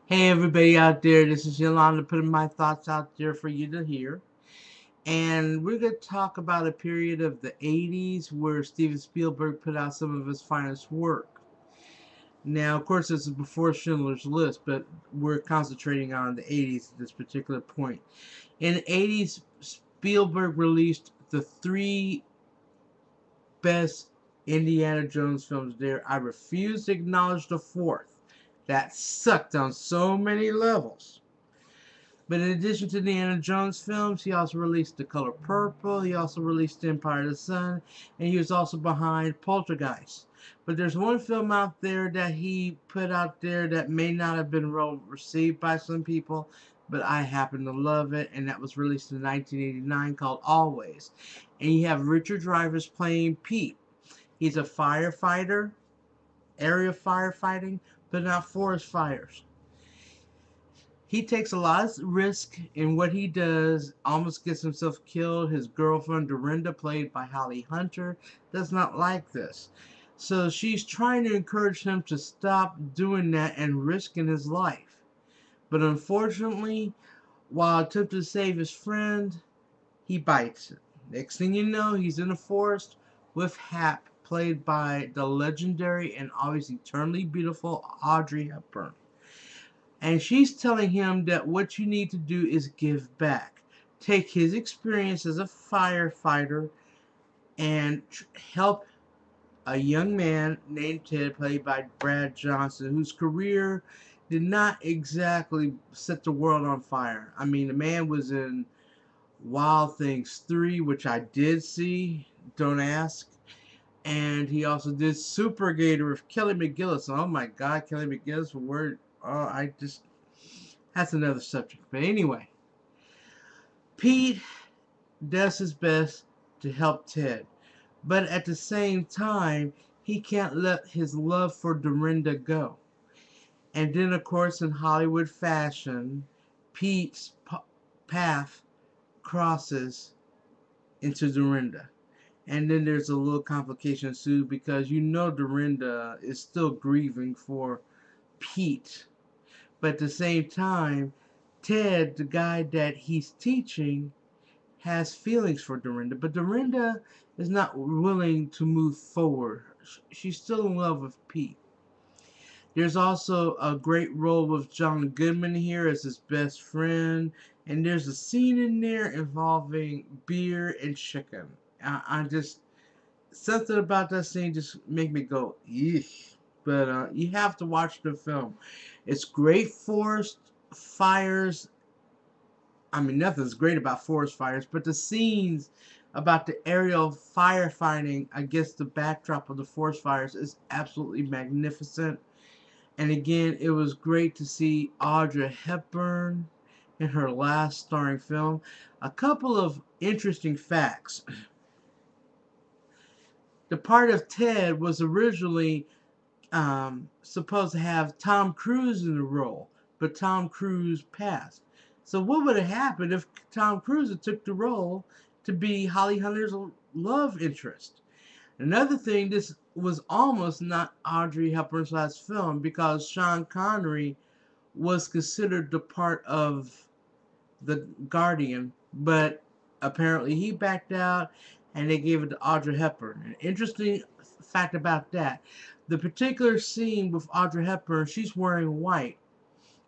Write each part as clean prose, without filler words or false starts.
Hey everybody out there, this is Yolanda putting my thoughts out there for you to hear. And we're going to talk about a period of the 80s where Steven Spielberg put out some of his finest work. Now, of course, this is before Schindler's List, but we're concentrating on the 80s at this particular point. In the 80s, Spielberg released the three best Indiana Jones films there. I refuse to acknowledge the fourth. That sucked on so many levels. But in addition to the Indiana Jones films, he also released The Color Purple, he also released Empire of the Sun, and he was also behind Poltergeist. But there's one film out there that he put out there that may not have been well received by some people, but I happen to love it, and that was released in 1989 called Always. And you have Richard Dreyfuss playing Pete. He's a firefighter, area firefighting, but not forest fires. He takes a lot of risk in what he does, almost gets himself killed. His girlfriend, Dorinda, played by Holly Hunter, does not like this. So she's trying to encourage him to stop doing that and risking his life. But unfortunately, while attempting to save his friend, he bites it. Next thing you know, he's in the forest with Hap, played by the legendary and always eternally beautiful Audrey Hepburn. And she's telling him that what you need to do is give back. Take his experience as a firefighter and help a young man named Ted, played by Brad Johnson, whose career did not exactly set the world on fire. I mean, the man was in Wild Things 3, which I did see, don't ask. And he also did Super Gator with Kelly McGillis. Oh my God, Kelly McGillis, I just, that's another subject. But anyway, Pete does his best to help Ted. But at the same time, he can't let his love for Dorinda go. And then, of course, in Hollywood fashion, Pete's path crosses into Dorinda. And then there's a little complication too, because Dorinda is still grieving for Pete. But at the same time, Ted, the guy that he's teaching, has feelings for Dorinda. But Dorinda is not willing to move forward. She's still in love with Pete. There's also a great role with John Goodman here as his best friend. And there's a scene in there involving beer and chicken. I just, something about that scene just make me go, eesh. But you have to watch the film. It's great forest fires. I mean, nothing's great about forest fires, but the scenes about the aerial firefighting against the backdrop of the forest fires is absolutely magnificent. And again, it was great to see Audrey Hepburn in her last starring film. A couple of interesting facts. The part of Ted was originally supposed to have Tom Cruise in the role, but Tom Cruise passed. So what would have happened if Tom Cruise had took the role to be Holly Hunter's love interest? Another thing, this was almost not Audrey Hepburn's last film because Sean Connery was considered the part of the Guardian, but apparently he backed out and they gave it to Audrey Hepburn. An interesting fact about that, the particular scene with Audrey Hepburn, she's wearing white,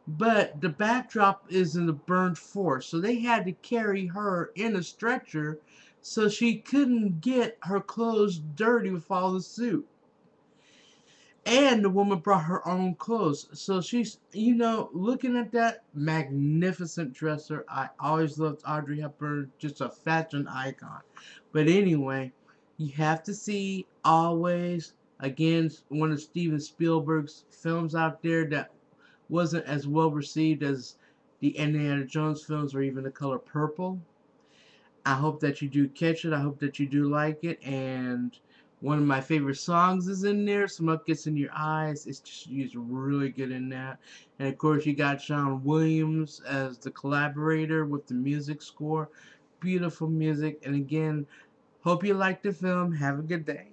but the backdrop is in the burned forest, so they had to carry her in a stretcher so she couldn't get her clothes dirty with all the soot. And the woman brought her own clothes. So she's, looking at that magnificent dresser. I always loved Audrey Hepburn, just a fashion icon. But anyway, you have to see Always. Again, one of Steven Spielberg's films out there that wasn't as well received as the Indiana Jones films or even The Color Purple. I hope that you do catch it. I hope that you do like it. And one of my favorite songs is in there, Smoke Gets in Your Eyes. It's just used really good in that. And of course, you got John Williams as the collaborator with the music score. Beautiful music. And again, hope you like the film. Have a good day.